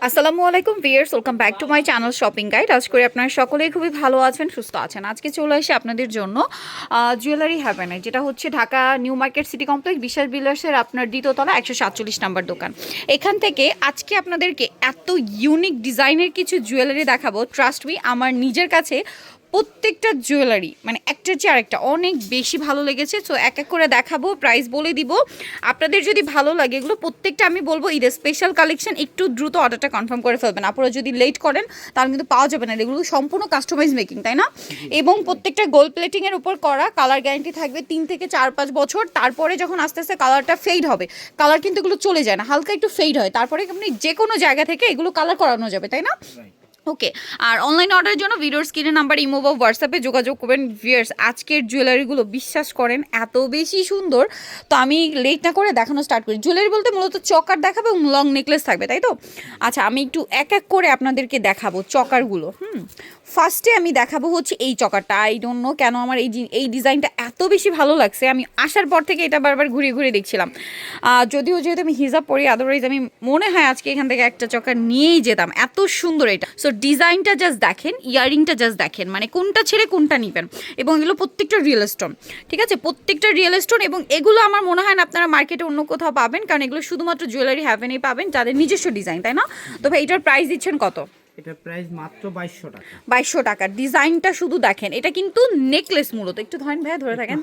আসসালামু আলাইকুম viewers, welcome back to my channel shopping guide. আজ করে আপনারা সকলেই খুবই ভালো আছেন, সুস্থ আছেন। আজকে চলে আসি আপনাদের জন্য জুয়েলারি হ্যাভেনে, যেটা হচ্ছে Dhaka new market city complex বিশ্বাস বিলার্সের আপনার দ্বিতীয়তলা 147 নাম্বার দোকান। এখান থেকে আজকে আপনাদেরকে এত ইউনিক ডিজাইনের কিছু জুয়েলারি দেখাবো। ট্রাস্ট মি, আমার নিজের কাছে প্রত্যেকটা জুয়েলারি মানে একটার চেয়ে আরেকটা অনেক বেশি ভালো লেগেছে। সো এক এক করে দেখাবো, প্রাইস বলে দিব। আপনাদের যদি ভালো লাগে এগুলো প্রত্যেকটা আমি বলবো ঈদের স্পেশাল কালেকশন, একটু দ্রুত অর্ডারটা কনফার্ম করে ফেলবেন। আপনারা যদি লেট করেন তাহলে কিন্তু পাওয়া যাবে না। এগুলো সম্পূর্ণ কাস্টমাইজ মেকিং, তাই না? এবং প্রত্যেকটা গোল্ড প্লেটিংয়ের উপর করা, কালার গ্যারান্টি থাকবে 3 থেকে 4-5 বছর। তারপরে যখন আস্তে আস্তে কালারটা ফেড হবে, কালার কিন্তু এগুলো চলে যায় না, হালকা একটু ফেড হয়, তারপরে আপনি যে কোনো জায়গা থেকে এগুলো কালার করানো যাবে, তাই না? ওকে। আর অনলাইন অর্ডারের জন্য ভিডিওর স্ক্রিনের নাম্বার ইমো বা হোয়াটসঅ্যাপে যোগাযোগ করবেন। ভিউয়ার্স, আজকের জুয়েলারিগুলো বিশ্বাস করেন এত বেশি সুন্দর, তো আমি লেট না করে দেখানো স্টার্ট করি। জুয়েলারি বলতে মূলত চকার দেখাবো এবং লং নেকলেস থাকবে, তাই তো? আচ্ছা, আমি একটু এক এক করে আপনাদেরকে দেখাবো চকারগুলো। ফার্স্টে আমি দেখাবো হচ্ছে এই চকারটা। আই ডোন্ট নো কেন আমার এই ডিজাইনটা এত বেশি ভালো লাগছে, আমি আসার পর থেকে এটা বারবার ঘুরিয়ে ঘুরিয়ে দেখছিলাম। যদিও যেহেতু আমি হিজাব পরি, আদারওয়াইজ আমি মনে হয় আজকে এখান থেকে একটা চকার নিয়েই যেতাম, এত সুন্দর এটা। সো ডিজাইনটা জাস্ট দেখেন, ইয়ারিংটা জাস্ট দেখেন, মানে কোনটা ছেড়ে কোনটা নেবেন। এবং এগুলো প্রত্যেকটা রিয়েল স্টোন, ঠিক আছে? প্রত্যেকটা রিয়েল স্টোন। এবং এগুলো আমার মনে হয় না আপনারা মার্কেটে অন্য কোথাও পাবেন, কারণ এগুলো শুধুমাত্র জুয়েলারি হ্যাভেনেই পাবেন, যাদের নিজস্ব ডিজাইন, তাই না? তবে এটার প্রাইস দিচ্ছেন কত? এটা প্রাইস মাত্র 2200 টাকা। 2200 টাকার ডিজাইনটা শুধু দেখেন। এটা কিন্তু নেকলেস মূলত, একটু ধরেন ভাইয়া, ধরে থাকেন।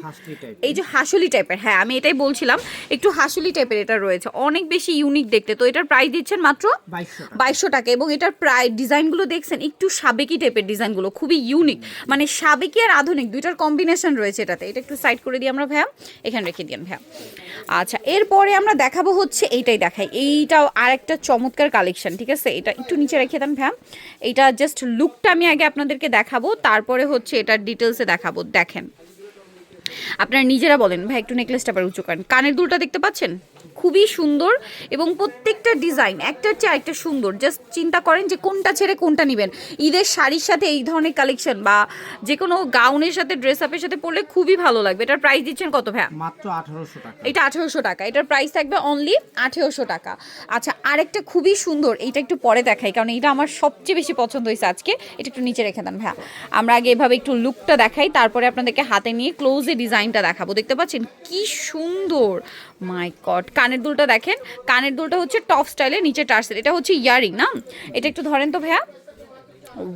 এই যে হাসুলি টাইপের, হ্যাঁ আমি এটাই বলছিলাম, একটু হাসুলি টাইপের এটা রয়েছে, অনেক বেশি ইউনিক দেখতে। তো এটার প্রাইস দিচ্ছেন মাত্র 2200 টাকা। এবং এটার প্রায় ডিজাইনগুলো দেখছেন, একটু সাবেকি টাইপের ডিজাইনগুলো, খুবই ইউনিক, মানে সাবেকি আর আধুনিক দুইটার কম্বিনেশন রয়েছে এটাতে। এটা একটু সাইড করে দিই আমরা ভাইয়া, এখানে রেখে দিন ভাইয়া। আচ্ছা, এরপরে আমরা দেখাবো হচ্ছে এইটাই দেখাই, এইটাও আর একটা চমৎকার কালেকশন, ঠিক আছে? এটা একটু নিচে রেখে দেন ভাইয়া। এইটা জাস্ট লুকটা আমি আগে আপনাদেরকে দেখাবো, তারপরে হচ্ছে এটার ডিটেলসে দেখাবো। দেখেন, আপনারা নিজেরা বলেন ভাই, একটু নেকলেসটা আবার উঁচু করেন। কানের দুলটা দেখতে পাচ্ছেন, খুবই সুন্দর। এবং প্রত্যেকটা ডিজাইন একটার চেয়ে আরেকটা সুন্দর। জাস্ট চিন্তা করেন যে কোনটা ছেড়ে কোনটা নেবেন। ঈদের শাড়ির সাথে এই ধরনের কালেকশন বা যে কোনো গাউনের সাথে, ড্রেস আপের সাথে পরলে খুবই ভালো লাগবে। এটার প্রাইস দিচ্ছেন কত ভাইয়া? মাত্র 1800 টাকা। এটা 1800 টাকা। এটার প্রাইস থাকবে অনলি 1800 টাকা। আচ্ছা, আরেকটা খুবই সুন্দর, এইটা একটু পরে দেখাই, কারণ এইটা আমার সবচেয়ে বেশি পছন্দ হয়েছে আজকে। এটা একটু নিচে রেখে দেন ভাইয়া। আমরা আগে এভাবে একটু লুকটা দেখাই, তারপরে আপনাদেরকে হাতে নিয়ে ক্লোজে ডিজাইনটা দেখাবো। দেখতে পাচ্ছেন কি সুন্দর, মাই গড। কানের দুলটা দেখেন, কানের দুলটা হচ্ছে টপ স্টাইলে, নিচে টার্সেল। এটা হচ্ছে ইয়ারিং না? এটা একটু ধরেন তো ভাইয়া।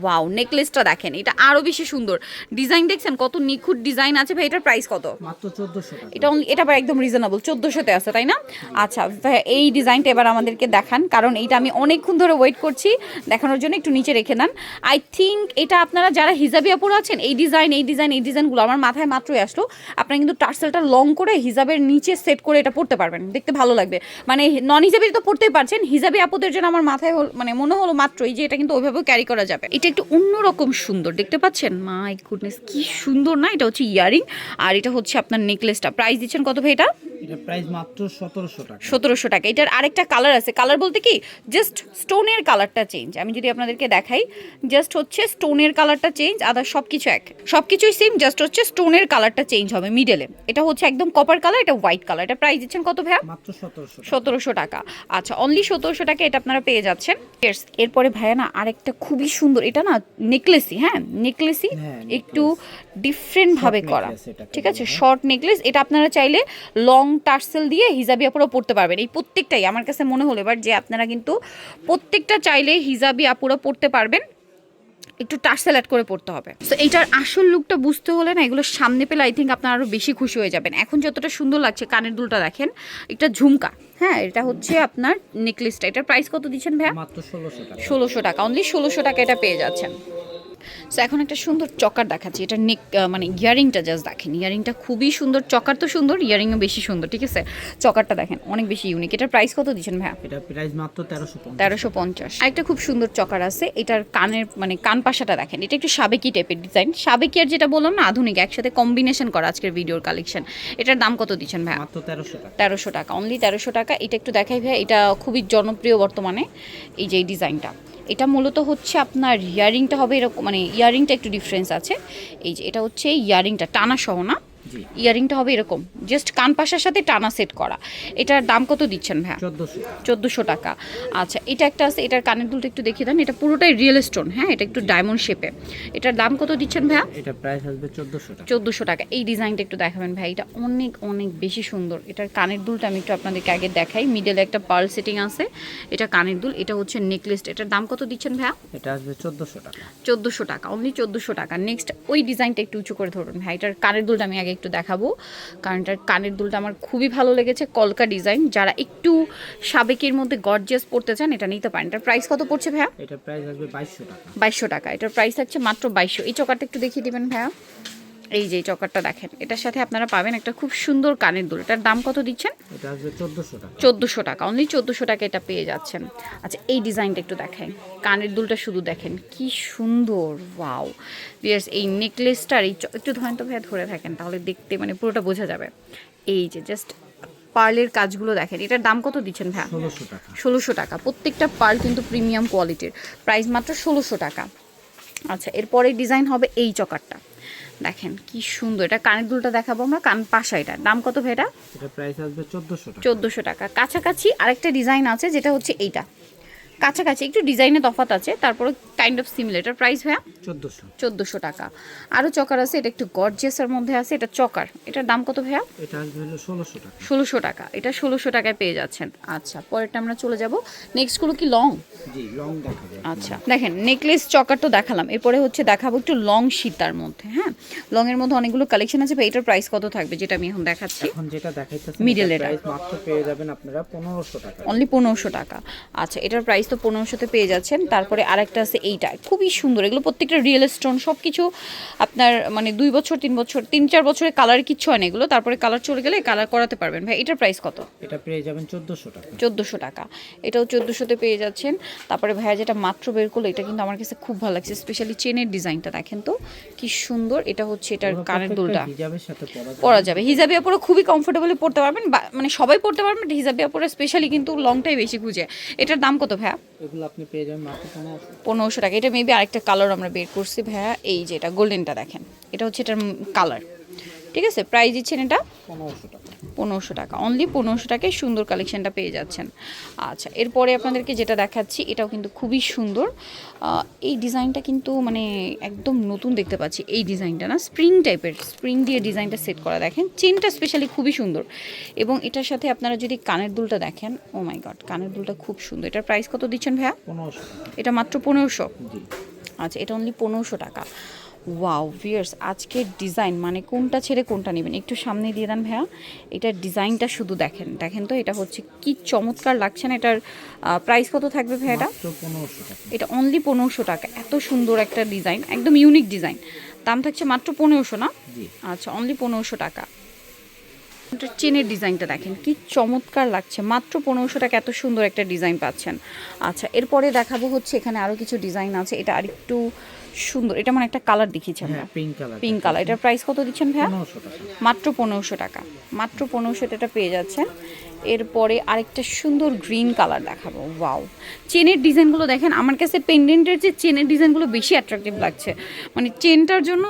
ওয়াও, নেকলেসটা দেখেন, এটা আরো বেশি সুন্দর। ডিজাইন দেখছেন কত নিখুঁত ডিজাইন আছে ভাই। এটার প্রাইস কত? মাত্র 1400 টাকা। এটা আবার একদম রিজনেবল, 1400-তে আছে, তাই না? আচ্ছা ভাই, এই ডিজাইনটা এবার আমাদেরকে দেখান, কারণ এইটা আমি অনেকক্ষণ ধরে ওয়েট করছি দেখানোর জন্য। একটু নিচে রেখে দেন। আই থিঙ্ক এটা আপনারা যারা হিজাবি আপুরা আছেন, এই ডিজাইনগুলো আমার মাথায় মাত্রই আসলো। আপনারা কিন্তু টার্সেলটা লং করে হিজাবের নিচে সেট করে এটা পড়তে পারবেন, দেখতে ভালো লাগবে। মানে নন হিজাবি তো পড়তেই পারছেন, হিজাবি আপুদের জন্য আমার মাথায় মানে মনে হলো মাত্রই যে এটা কিন্তু ওইভাবেও ক্যারি করা যাবে। এটা একটু অন্যরকম সুন্দর, দেখতে পাচ্ছেন? মাই গুডনেস, কি সুন্দর না? এটা হচ্ছে ইয়ারিং, আর এটা হচ্ছে আপনার নেকলেসটা। প্রাইস দিচ্ছেন কত ভাই এটা? এটা প্রাইস মাত্র 1700 টাকা। 1700 টাকা। এটার আরেকটা কালার আছে, কালার বলতে কি জাস্ট স্টোনের কালারটা চেঞ্জ। আমি যদি আপনাদেরকে দেখাই, জাস্ট হচ্ছে স্টোনের কালারটা চেঞ্জ, আদার সব কিছু এক, সব কিছুই সেম, জাস্ট হচ্ছে স্টোনের কালারটা চেঞ্জ হবে মিডলে। এটা হচ্ছে একদম কপার কালার, এটা হোয়াইট কালার। এটা প্রাইস দিচ্ছেন কত ভাইয়া? মাত্র 1700 টাকা। 1700 টাকা। আচ্ছা, অনলি 1700 টাকা এটা আপনারা পেয়ে যাচ্ছেন। এরপরে ভাইয়া না আরেকটা খুবই সুন্দর, এটা না নেকলেসই, হ্যাঁ নেকলেসই, একটু ডিফারেন্ট ভাবে করা, ঠিক আছে? Short necklace. এটা আপনারা চাইলে লং টার্সেল দিয়ে হিজাবি আপুরা পড়তে পারবেন। এই প্রত্যেকটাই আমার কাছে মনে হলো এবার যে আপনারা কিন্তু প্রত্যেকটা চাইলে হিজাবি আপুরা পড়তে পারবেন, একটু টার্সেল অ্যাড করে পড়তে হবে। তো এইটার আসল লুকটা বুঝতে হলে না, এগুলো সামনে পেলে আই থিঙ্ক আপনারা আরও বেশি খুশি হয়ে যাবেন। এখন যতটা সুন্দর লাগছে, কানের দুলটা দেখেন, একটা ঝুমকা, হ্যাঁ এটা হচ্ছে আপনার নেকলেসটা। এটার প্রাইস কত দিচ্ছেন ভাইয়া? মাত্র 1600 টাকা। 1600 টাকা, অনলি 1600 টাকা এটা পেয়ে যাচ্ছেন। সো এখন একটা সুন্দর চকার দেখাচ্ছি। এটা নেক মানে ইয়ারিংটা জাস্ট দেখেন, ইয়ারিংটা খুবই সুন্দর। চকার তো সুন্দর, ইয়ারিংও বেশি সুন্দর, ঠিক আছে? চকারটা দেখেন অনেক বেশি ইউনিক। এটার প্রাইস কত দিচ্ছেন ভাইয়া? এটা প্রাইস মাত্র 1350। 1350। আরেকটা খুব সুন্দর চকার আছে, এটার কানের মানে কান পাশাটা দেখেন, এটা একটু সাবেকি টাইপের ডিজাইন। সাবেকি আর যেটা বললাম না আধুনিক, একসাথে কম্বিনেশন করা আজকের ভিডিওর কালেকশন। এটার দাম কত দিচ্ছেন ভাইয়া? মাত্র 1300 টাকা। 1300 টাকা, অনলি 1300 টাকা। এটা একটু দেখাই ভাইয়া, এটা খুবই জনপ্রিয় বর্তমানে। এই যে এই ডিজাইনটা, এটা মূলত হচ্ছে আপনার ইয়ারিংটা হবে এরকম, মানে ইয়ারিংটা একটু ডিফারেন্স আছে। এই যে এটা হচ্ছে ইয়ারিংটা টানা সহ না? জি ইয়ারিংটা হবে এরকম জাস্ট কান পাশার সাথে টানা সেট করা। এটার দাম কত দিচ্ছেন ভাইয়া? 1400 টাকা। আচ্ছা এটা একটা আছে, এটার কানের দুলটা একটু দেখিয়ে দেন। এটা পুরোটাই রিয়েল স্টোন, হ্যাঁ এটা একটু ডায়মন্ড শেপে। এটার দাম কত দিচ্ছেন ভাইয়া? এটা প্রাইস আসবে 1400 টাকা। 1400 টাকা। এই ডিজাইনটা একটু দেখাবেন ভাই, এটা অনেক অনেক বেশি সুন্দর। এটার কানের দুলটা আমি একটু আপনাদেরকে আগে দেখাই। মিডলে একটা পার্ল সেটিং আছে, এটা কানের দুল, এটা হচ্ছে নেকলেস। এটার দাম কত দিচ্ছেন ভাইয়া? এটা আসবে 1400 টাকা। 1400 টাকা, অনলি 1400 টাকা। নেক্সট ওই ডিজাইনটা একটু উঁচু করে ধরুন ভাই। এটার কানের দুলটা আমি আগে একটু দেখাবো, কারণ এটার কানের দুলটা আমার খুবই ভালো লেগেছে। কলকা ডিজাইন, যারা একটু সাবেকের মধ্যে গর্জিয়াস পড়তে চান এটা নিতে পারেন। এটার প্রাইস কত পড়ছে ভাইয়া? এটা প্রাইস আসবে 2200 টাকা। 2200 টাকা। এটার প্রাইস থাকছে মাত্র 2200। এই চকারটা একটু দেখিয়ে দিবেন ভাইয়া। এই যে এই চকারটা দেখেন, এটার সাথে আপনারা পাবেন একটা খুব সুন্দর কানের দুল। এটার দাম কত দিচ্ছেন? এটা আসবে 1400 টাকা। 1400 টাকা, অনলি 1400 টাকা এটা পেয়ে যাচ্ছেন। আচ্ছা এই ডিজাইনটা একটু দেখাই, কানের দুলটা শুধু দেখেন কি সুন্দর, ওয়াও ভিউয়ার্স। এই নেকলেসটার এই একটু ধরেন তো ভাইয়া, ধরে থাকেন তাহলে দেখতে মানে পুরোটা বোঝা যাবে। এই যে জাস্ট পার্লের কাজগুলো দেখেন। এটার দাম কত দিচ্ছেন ভাইয়া? 1600 টাকা। 1600 টাকা। প্রত্যেকটা পার্ল কিন্তু প্রিমিয়াম কোয়ালিটির, প্রাইস মাত্র 1600 টাকা। আচ্ছা এরপরে ডিজাইন হবে এই চকারটা, দেখেন কি সুন্দর। এটা কানের দুলটা দেখাবো আমরা, কান পাশা। এটার দাম কত ভাই? এটা এটা প্রাইস আসবে 1400 টাকা। 1400 টাকা। কাছাকাছি আরেকটা ডিজাইন আছে যেটা হচ্ছে এইটা, কাছাকাছি একটু ডিজাইনে তফাৎ আছে, তারপরে কাইন্ড অফ সিমিলার। এটার প্রাইস ভাইয়া? 1400 টাকা। আরও চকার আছে, এটা একটু গর্জিয়াসের মধ্যে আছে, এটা চকার। এটার দাম কত ভাইয়া? এটা আসবে হলো 1600 টাকা। 1600 টাকা। এটা 1600 টাকায় পেয়ে যাচ্ছেন। আচ্ছা পরেরটা আমরা চলে যাব। নেক্সটগুলো কি লং? জি লং দেখাবো। আচ্ছা দেখেন নেকলেস চকার তো দেখালাম, এরপরে হচ্ছে দেখাবো একটু লং সীতার মধ্যে। হ্যাঁ লংয়ের মধ্যে অনেকগুলো কালেকশন আছে ভাই। এটার প্রাইস কত থাকবে যেটা আমি এখন দেখাচ্ছি? এখন যেটা দেখাইতেছি Middle এটা। প্রাইস মাত্র পেয়ে যাবেন আপনারা 1500 টাকা। অনলি 1500 টাকা। আচ্ছা এটার প্রাইস তো 1500-তে পেয়ে যাচ্ছেন। তারপরে আরেকটা আছে এইটা, খুবই সুন্দর। এগুলো প্রত্যেকটা রিয়েল স্টোন, সব কিছু আপনার মানে 2 বছর 3 বছর 3-4 বছরের কালার কিচ্ছু হয় না এগুলো। তারপরে কালার চলে গেলে কালার করাতে পারবেন ভাই। এটার প্রাইস কত? এটা পেয়ে যাবেন 1400 টাকা। 1400 টাকা। এটাও 1400-তে পেয়ে যাচ্ছেন। তারপরে ভাইয়া যেটা মাত্র বের করলো, এটা কিন্তু আমার কাছে খুব ভালো লাগছে, স্পেশালি চেনের ডিজাইনটা দেখেন তো কি সুন্দর। এটা হচ্ছে এটার কানের দুলটা হিজাবের সাথে পরা যাবে, হিজাবি আপুরা খুবই কমফোর্টেবলি পড়তে পারবেন, মানে সবাই পড়তে পারবেন, হিজাবি আপুরা স্পেশালি কিন্তু লংটাই বেশি খুঁজে। এটার দাম কত ভাইয়া? এগুলো আপনি পেয়ে যাবেন মাত্র 1500 টাকা। এটা মেবি আরেকটা কালার আমরা বের করছি ভাইয়া, এই যে এটা গোল্ডেনটা দেখেন, এটা হচ্ছে এটার কালার। ঠিক আছে, প্রাইস দিচ্ছেন এটা 1500 টাকা। 1500 টাকা, অনলি 1500 টাকায় সুন্দর কালেকশনটা পেয়ে যাচ্ছেন। আচ্ছা এরপরে আপনাদেরকে যেটা দেখাচ্ছি এটাও কিন্তু খুবই সুন্দর। এই ডিজাইনটা কিন্তু মানে একদম নতুন দেখতে পাচ্ছি। এই ডিজাইনটা না স্প্রিং টাইপের, স্প্রিং দিয়ে ডিজাইনটা সেট করা, দেখেন চেনটা স্পেশালি খুবই সুন্দর। এবং এটার সাথে আপনারা যদি কানের দুলটা দেখেন, ও মাই গড কানের দুলটা খুব সুন্দর। এটার প্রাইস কত দিচ্ছেন ভাইয়া? 1500 টাকা। এটা মাত্র 1500। জি আচ্ছা এটা অনলি 1500 টাকা। ওয়াও ভিউয়ার্স, আজকের ডিজাইন মানে কোনটা ছেড়ে কোনটা নেবেন, একটু সামনে দিয়ে দেন ভাইয়া। এটার ডিজাইনটা শুধু দেখেন, দেখেন তো এটা হচ্ছে কি চমৎকার লাগছে না। এটার প্রাইস কত থাকবে ভাইয়া? এটা মাত্র 1500 টাকা। এটা অনলি 1500 টাকা। এত সুন্দর একটা ডিজাইন, একদম ইউনিক ডিজাইন, দাম থাকছে মাত্র 1500 না? জি আচ্ছা অনলি 1500 টাকা। চেনের ডিজাইনটা দেখেন কি চমৎকার লাগছে, মাত্র 1500 টাকা এত সুন্দর একটা ডিজাইন পাচ্ছেন। আচ্ছা এরপরে দেখাবো হচ্ছে এখানে আরও কিছু ডিজাইন আছে, এটা আরেকটু সুন্দর। এটা মানে একটা কালার দেখিয়েছি আমরা, হ্যাঁ পিঙ্ক কালার। Pink colour. এটার প্রাইস কত দিচ্ছেন ভাইয়া? 1500 টাকা। মাত্র 1500 টাকা। মাত্র 1500 এটা পেয়ে যাচ্ছেন। এরপরে আরেকটা সুন্দর গ্রিন কালার দেখাবো। ওয়াও, চেনের ডিজাইনগুলো দেখেন, আমার কাছে পেন্ডেন্টের যে চেনের ডিজাইনগুলো বেশি অ্যাট্রাকটিভ লাগছে, মানে চেনটার জন্য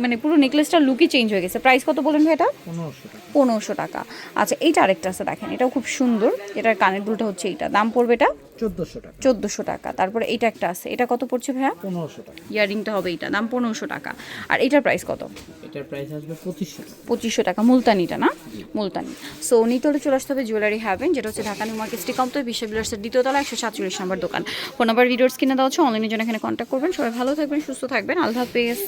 মানে পুরো নেকলেসটার লুকই চেঞ্জ হয়ে গেছে। প্রাইস কত বলেন ভাই এটা? 1500 টাকা। 1500 টাকা। আচ্ছা এইটা আরেকটা আছে দেখেন, এটাও খুব সুন্দর। এটার কানের দুলটা হচ্ছে এইটা, দাম পড়বে এটা 1400 টাকা। 1400 টাকা। তারপরে এইটা একটা আছে, এটা কত পড়ছে ভাইয়া? 1500 টাকা। ইয়ারিংটা হবে এইটা, দাম 1500 টাকা। আর এটার প্রাইস কত? এটার প্রাইস আসবে 2500 টাকা। 2500 টাকা। মুলতানিটা না? মুলতানি। সো নিতে হলে চলে আসতে হবে জুয়েলারি হ্যাভেন, যেটা হচ্ছে Dhaka new market city complex, বিশ্ববিলাসের দ্বিতীয় তলা 147 নম্বর দোকান। ফোন নাম্বার ভিডিওস কিনে দেওয়া হচ্ছে, অনলাইনের জন্য এখানে কন্ট্যাক্ট করবেন। সবাই ভালো থাকবেন, সুস্থ থাকবেন, আল্লাহ হাফেজ।